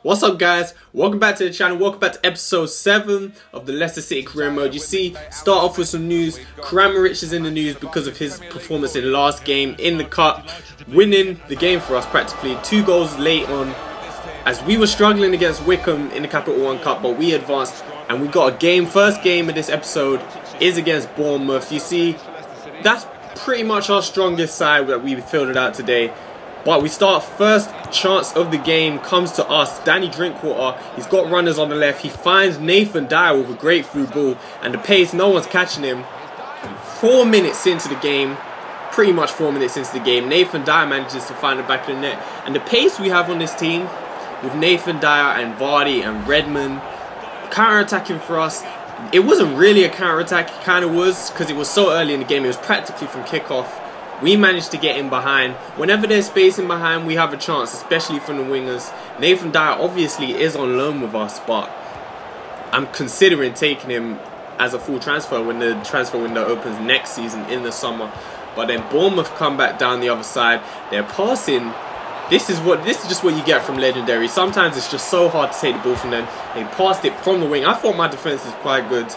What's up, guys? Welcome back to the channel. Welcome back to episode 7 of the Leicester City career mode. You see, start off with some news. Kramaric is in the news because of his performance in last game in the cup, winning the game for us practically. 2 goals late on, as we were struggling against Wickham in the Capital One Cup, but we advanced and we got a game. First game of this episode is against Bournemouth. You see, that's pretty much our strongest side that we fielded out today. But we start, first chance of the game comes to us. Danny Drinkwater, he's got runners on the left. He finds Nathan Dyer with a great through ball. And the pace, no one's catching him. 4 minutes into the game, pretty much 4 minutes into the game, Nathan Dyer manages to find the back of the net. And the pace we have on this team, with Nathan Dyer and Vardy and Redmond, counter-attacking for us. It wasn't really a counter-attack, it kind of was, because it was so early in the game. It was practically from kick-off. We managed to get in behind. Whenever there's space in behind, we have a chance, especially from the wingers. Nathan Dyer obviously is on loan with us, but I'm considering taking him as a full transfer when the transfer window opens next season in the summer. But then Bournemouth come back down the other side. They're passing. This is just what you get from legendary. Sometimes it's just so hard to take the ball from them. They passed it from the wing. I thought my defense was quite good,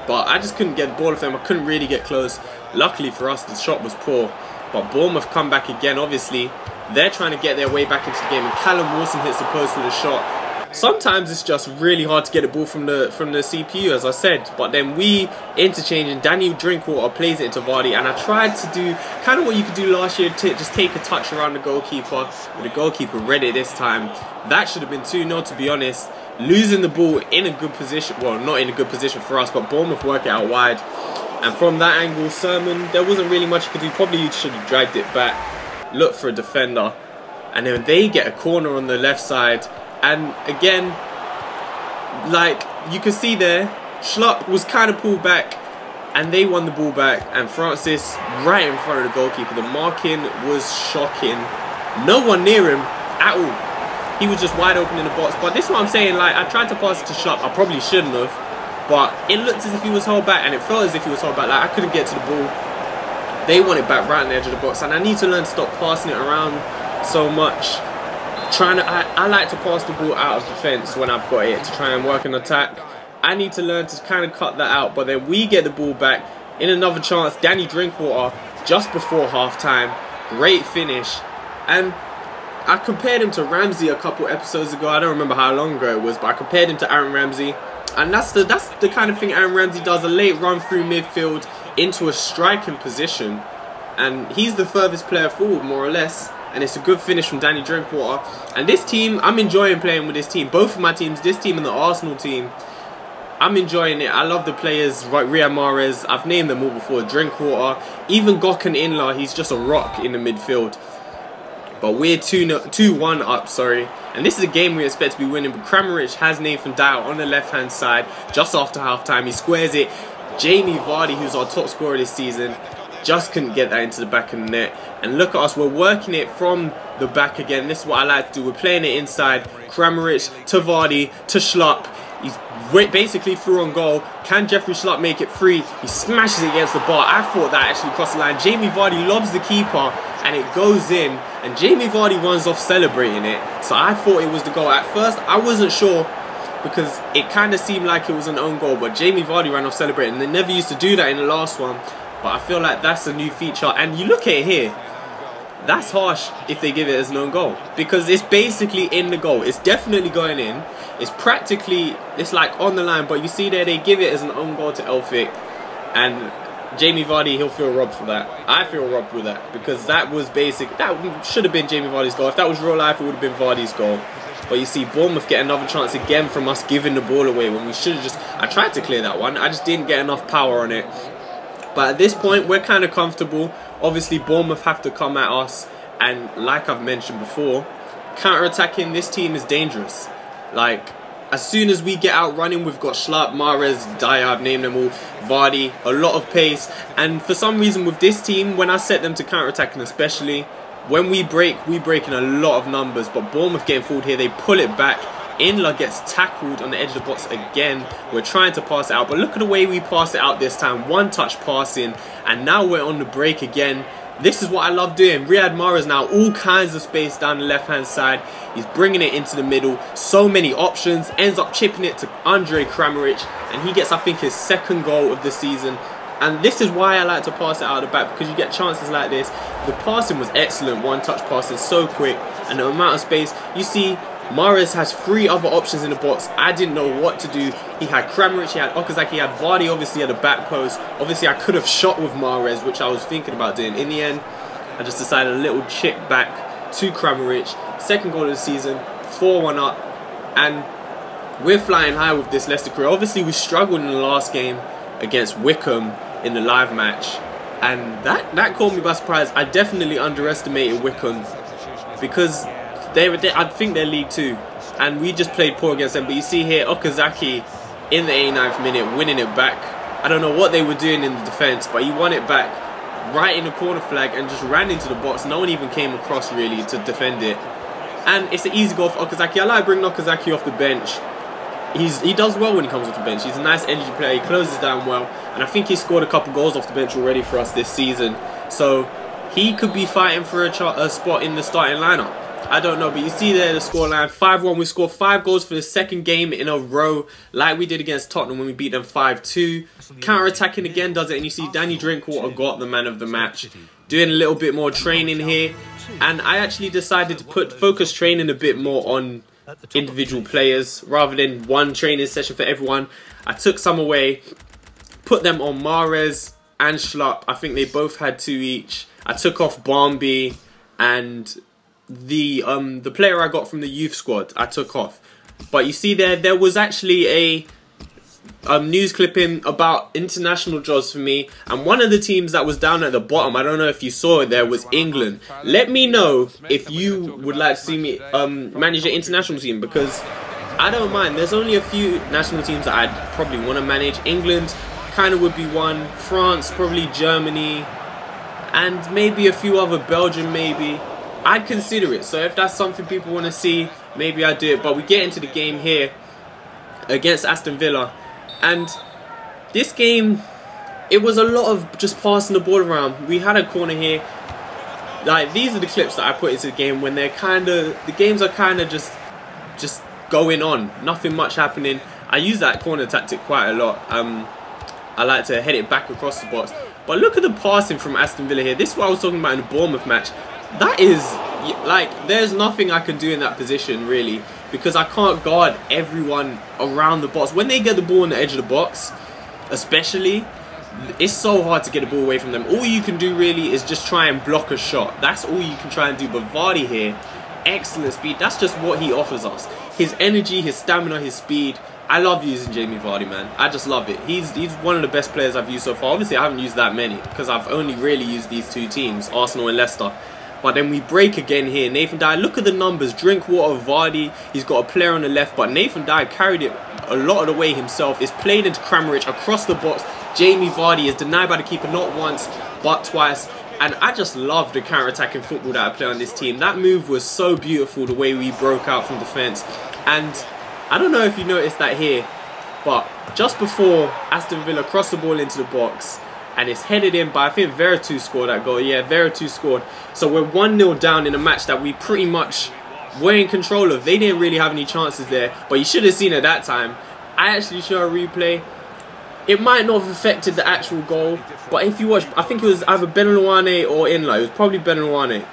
but I just couldn't get the ball off them. I couldn't really get close. Luckily for us, the shot was poor. But Bournemouth come back again, obviously. They're trying to get their way back into the game. And Callum Wilson hits the post with a shot. Sometimes it's just really hard to get the ball from the CPU, as I said. But then we interchange, and Danny Drinkwater plays it into Vardy. And I tried to do kind of what you could do last year, to just take a touch around the goalkeeper. But the goalkeeper read it this time. That should have been 2-0, to be honest. Losing the ball in a good position. Well, not in a good position for us, but Bournemouth work it out wide. And from that angle, Sermon, there wasn't really much you could do. Probably you should have dragged it back, looked for a defender. And then they get a corner on the left side. And again, like you can see there, Schlupp was kind of pulled back. And they won the ball back. And Francis right in front of the goalkeeper. The marking was shocking. No one near him at all. He was just wide open in the box. But this is what I'm saying, like, I tried to pass it to Schlupp. I probably shouldn't have. But it looked as if he was held back, and it felt as if he was held back. Like, I couldn't get to the ball. They want it back right on the edge of the box, and I need to learn to stop passing it around so much. I like to pass the ball out of defence when I've got it to try and work an attack. I need to learn to kind of cut that out. But then we get the ball back in another chance. Danny Drinkwater just before half-time. Great finish. And I compared him to Ramsey a couple episodes ago. I don't remember how long ago it was, but I compared him to Aaron Ramsey. And that's the kind of thing Aaron Ramsey does, a late run through midfield into a striking position. And he's the furthest player forward, more or less. And it's a good finish from Danny Drinkwater. And this team, I'm enjoying playing with this team. Both of my teams, this team and the Arsenal team, I'm enjoying it. I love the players, like Riyad Mahrez. I've named them all before. Drinkwater, even Gökhan Inler, he's just a rock in the midfield. But we're 2-1 up, sorry. And this is a game we expect to be winning. But Kramaric has Nathan Dyer on the left-hand side just after half-time. He squares it. Jamie Vardy, who's our top scorer this season, just couldn't get that into the back of the net. And look at us, we're working it from the back again. This is what I like to do. We're playing it inside. Kramaric to Vardy to Schlupp. He's basically through on goal. Can Jeffrey Schlupp make it free? He smashes it against the bar. I thought that actually crossed the line. Jamie Vardy lobs the keeper and it goes in. And Jamie Vardy runs off celebrating it. So I thought it was the goal. At first, I wasn't sure because it kind of seemed like it was an own goal. But Jamie Vardy ran off celebrating. They never used to do that in the last one. But I feel like that's a new feature. And you look at it here. That's harsh if they give it as an own goal. Because it's basically in the goal. It's definitely going in. It's practically, it's like on the line. But you see there, they give it as an own goal to Elphick. And Jamie Vardy, he'll feel robbed for that. I feel robbed with that. Because that was basic. That should have been Jamie Vardy's goal. If that was real life, it would have been Vardy's goal. But you see, Bournemouth get another chance again from us giving the ball away. When we should have just, I tried to clear that one. I just didn't get enough power on it. But at this point, we're kind of comfortable. Obviously, Bournemouth have to come at us. And like I've mentioned before, counter-attacking this team is dangerous. Like, as soon as we get out running, we've got Schlupp, Mahrez, Dyer, I've named them all, Vardy, a lot of pace. And for some reason with this team, when I set them to counter-attacking especially, when we break in a lot of numbers. But Bournemouth getting forward here, they pull it back. Inler gets tackled on the edge of the box again. We're trying to pass it out, but look at the way we pass it out this time. One touch passing, and now we're on the break again. this is what I love doing. Riyad Mahrez now, all kinds of space down the left-hand side. He's bringing it into the middle. So many options. Ends up chipping it to Andre Kramaric. And he gets, I think, his second goal of the season. And this is why I like to pass it out of the back, because you get chances like this. The passing was excellent. One-touch passing, so quick. And the amount of space. You see, Mahrez has 3 other options in the box. I didn't know what to do. He had Kramaric, he had Okazaki, he had Vardy obviously at the back post. Obviously I could have shot with Mahrez, which I was thinking about doing. In the end, I just decided a little chip back to Kramaric. Second goal of the season, 4-1 up. And we're flying high with this Leicester career. Obviously we struggled in the last game against Wickham in the live match. And that caught me by surprise. I definitely underestimated Wickham, because I think they're League 2, and we just played poor against them. But you see here, Okazaki in the 89th minute winning it back. I don't know what they were doing in the defence, but he won it back right in the corner flag and just ran into the box. No one even came across really to defend it. And it's an easy goal for Okazaki. I like bringing Okazaki off the bench. He does well when he comes off the bench. He's a nice energy player. He closes down well. And I think he scored a couple goals off the bench already for us this season. So he could be fighting for a spot in the starting lineup. I don't know, but you see there the scoreline, 5-1. We scored 5 goals for the second game in a row, like we did against Tottenham when we beat them 5-2. Counter-attacking again does it, and you see Danny Drinkwater got the man of the match. Doing a little bit more training here, and I actually decided to focus training a bit more on individual players rather than one training session for everyone. I took some away, put them on Mahrez and Schlupp. I think they both had 2 each. I took off Barmby and the player I got from the youth squad. I took off. But you see there was actually a news clipping about international jobs for me, and one of the teams that was down at the bottom, I don't know if you saw it there, was England. Let me know if you would like to see me manage an international team, because I don't mind. There's only a few national teams that I'd probably want to manage. England kind of would be one, France, probably Germany, and maybe a few other, Belgium maybe. I'd consider it. So if that's something people want to see, maybe I'd do it. But we get into the game here against Aston Villa. And this game, it was a lot of just passing the ball around. We had a corner here. Like, these are the clips that I put into the game when they're the games are kind of just going on. Nothing much happening. I use that corner tactic quite a lot. I like to head it back across the box. But look at the passing from Aston Villa here. This is what I was talking about in the Bournemouth match. That is, like, there's nothing I can do in that position, really, because I can't guard everyone around the box. When they get the ball on the edge of the box, especially, it's so hard to get the ball away from them. All you can do, really, is just try and block a shot. That's all you can try and do. But Vardy here, excellent speed. That's just what he offers us. His energy, his stamina, his speed. I love using Jamie Vardy, man. I just love it. He's one of the best players I've used so far. Obviously, I haven't used that many, because I've only really used these 2 teams, Arsenal and Leicester. But then we break again here. Nathan Dyer, look at the numbers. Drinkwater, Vardy. He's got a player on the left, but Nathan Dyer carried it a lot of the way himself. It's played into Kramaric across the box. Jamie Vardy is denied by the keeper not once, but twice. And I just love the counter-attacking football that I play on this team. That move was so beautiful, the way we broke out from defence. And I don't know if you noticed that here, but just before Aston Villa crossed the ball into the box, and it's headed in by, I think Veretout scored that goal. Yeah, Veretout scored. So we're 1-0 down in a match that we pretty much were in control of. They didn't really have any chances there, but you should have seen it that time. I actually show a replay. It might not have affected the actual goal, but if you watch, I think it was either Benalouane or Inla. It was probably Benalouane.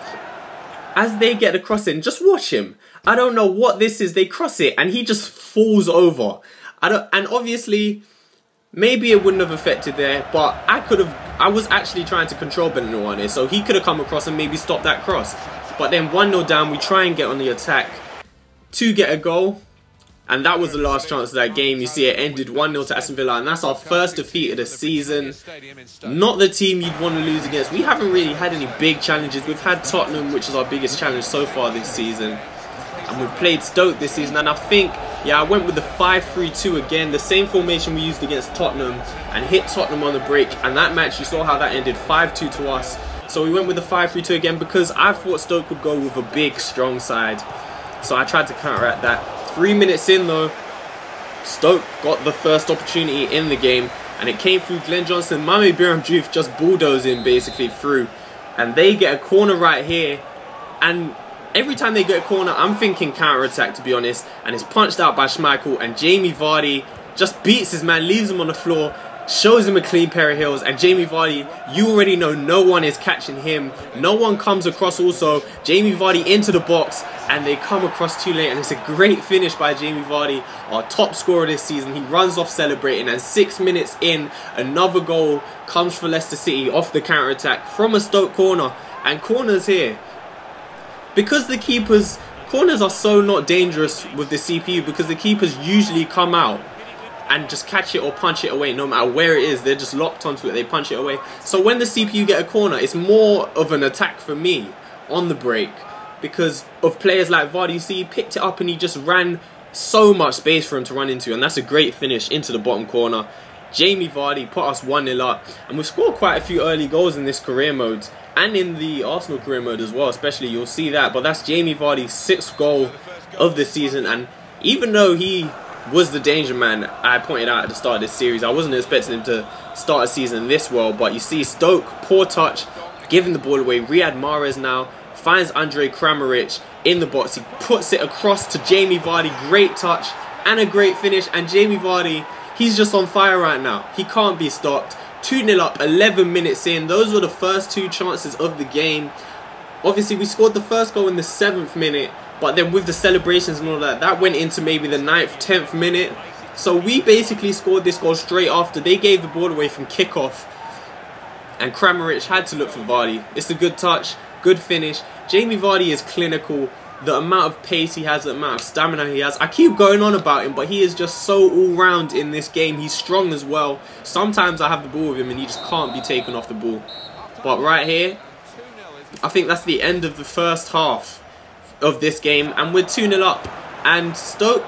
As they get the cross in, just watch him. I don't know what this is. They cross it, and he just falls over. And obviously, maybe it wouldn't have affected there, but I was actually trying to control Benalouane, so he could have come across and maybe stopped that cross. But then 1-0 down, we try and get on the attack to get a goal. And that was the last chance of that game. You see it ended 1-0 to Aston Villa, and that's our first defeat of the season. Not the team you'd want to lose against. We haven't really had any big challenges. We've had Tottenham, which is our biggest challenge so far this season. And we've played Stoke this season, and I think, yeah, I went with the 5-3-2 again, the same formation we used against Tottenham, and hit Tottenham on the break. And that match, you saw how that ended, 5-2 to us. So we went with the 5-3-2 again because I thought Stoke would go with a big, strong side. So I tried to counteract that. 3 minutes in though, Stoke got the first opportunity in the game, and it came through Glenn Johnson. Mame Biram Diouf just bulldozing basically through. and they get a corner right here. And every time they get a corner, I'm thinking counter-attack, to be honest. And it's punched out by Schmeichel, and Jamie Vardy just beats his man, leaves him on the floor, shows him a clean pair of heels. And Jamie Vardy, you already know no one is catching him. No one comes across also. Jamie Vardy into the box, and they come across too late. And it's a great finish by Jamie Vardy, our top scorer this season. He runs off celebrating, and 6 minutes in, another goal comes for Leicester City off the counter-attack from a Stoke corner. And corners here, because the keepers, corners are so not dangerous with the CPU, because the keepers usually come out and just catch it or punch it away. No matter where it is, they're just locked onto it, they punch it away. So when the CPU get a corner, it's more of an attack for me on the break, because of players like Vardy. You see, he picked it up and he just ran so much space for him to run into, and that's a great finish into the bottom corner. Jamie Vardy put us 1-0 up, and we've scored quite a few early goals in this career mode, and in the Arsenal career mode as well, especially. You'll see that. But that's Jamie Vardy's 6th goal of the season, and even though he was the danger man I pointed out at the start of this series, I wasn't expecting him to start a season this well. But you see Stoke, poor touch, giving the ball away. Riyad Mahrez now finds Andre Kramaric in the box. He puts it across to Jamie Vardy. Great touch and a great finish. And Jamie Vardy, he's just on fire right now. He can't be stopped. 2-0 up, 11 minutes in. Those were the first 2 chances of the game. Obviously, we scored the first goal in the 7th minute. But then with the celebrations and all that, that went into maybe the 9th, 10th minute. So we basically scored this goal straight after. They gave the ball away from kickoff, and Kramaric had to look for Vardy. It's a good touch, good finish. Jamie Vardy is clinical. The amount of pace he has, the amount of stamina he has. I keep going on about him, but he is just so all-round in this game. He's strong as well. Sometimes I have the ball with him and he just can't be taken off the ball. But right here, I think that's the end of the first half of this game, and we're 2-0 up. And Stoke,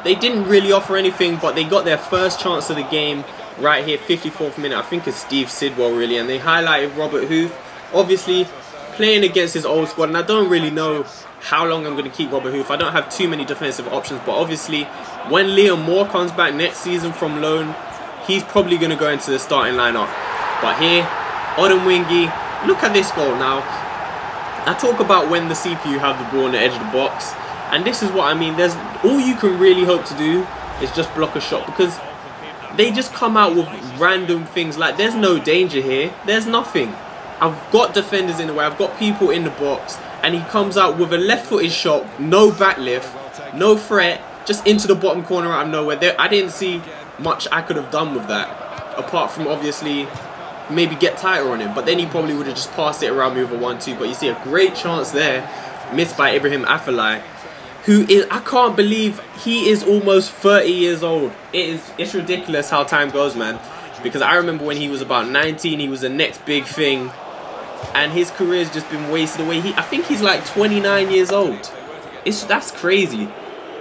they didn't really offer anything, but they got their first chance of the game right here, 54th minute. I think it's Steve Sidwell really, and they highlighted Robert Huth, obviously playing against his old squad. And I don't really know how long I'm going to keep Robert Huth. I don't have too many defensive options, but obviously when Liam Moore comes back next season from loan, he's probably going to go into the starting lineup. But here, Odemwingie, look at this goal now. I talk about when the CPU have the ball on the edge of the box, and this is what I mean. There's all you can really hope to do is just block a shot, because they just come out with random things. Like, there's no danger here, there's nothing. I've got defenders in the way, I've got people in the box, and he comes out with a left-footed shot, no backlift, no threat, just into the bottom corner out of nowhere. I didn't see much I could have done with that, apart from obviously maybe get tighter on him, but then he probably would have just passed it around me with a 1-2. But you see a great chance there, missed by Ibrahim Afellay, who is, I can't believe he is almost 30 years old. It's ridiculous how time goes, man, because I remember when he was about 19, he was the next big thing, and his career's just been wasted away. I think he's like 29 years old. That's crazy.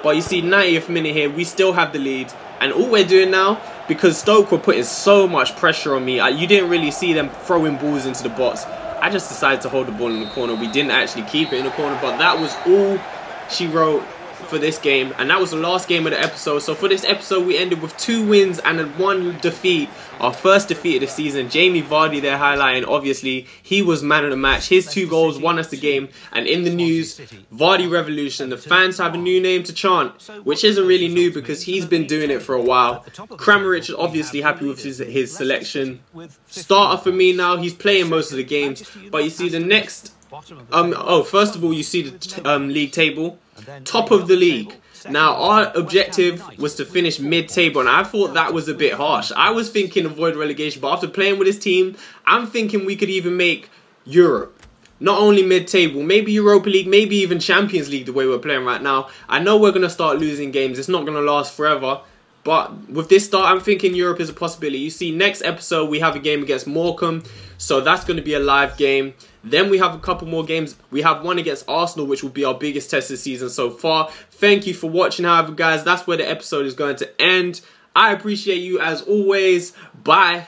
But you see, 90th minute here, we still have the lead, and all we're doing now, because Stoke were putting so much pressure on me, you didn't really see them throwing balls into the box. I just decided to hold the ball in the corner. We didn't actually keep it in the corner, but that was all she wrote for this game, and that was the last game of the episode. So for this episode, we ended with 2 wins and 1 defeat, our first defeat of the season. Jamie Vardy there highlighting, obviously he was man of the match. His 2 goals won us the game. And in the news, Vardy Revolution, the fans have a new name to chant, which isn't really new because he's been doing it for a while. Kramaric is obviously happy with his selection. Starter for me now, he's playing most of the games. But you see the next first of all, you see the league table, top of the league. Now, our objective was to finish mid-table, and I thought that was a bit harsh. I was thinking avoid relegation, but after playing with this team, I'm thinking we could even make Europe. Not only mid-table, maybe Europa League, maybe even Champions League the way we're playing right now. I know we're going to start losing games. It's not going to last forever. But with this start, I'm thinking Europe is a possibility. You see, next episode, we have a game against Morecambe. So that's going to be a live game. Then we have a couple more games. We have one against Arsenal, which will be our biggest test this season so far. Thank you for watching, however, guys. That's where the episode is going to end. I appreciate you as always. Bye.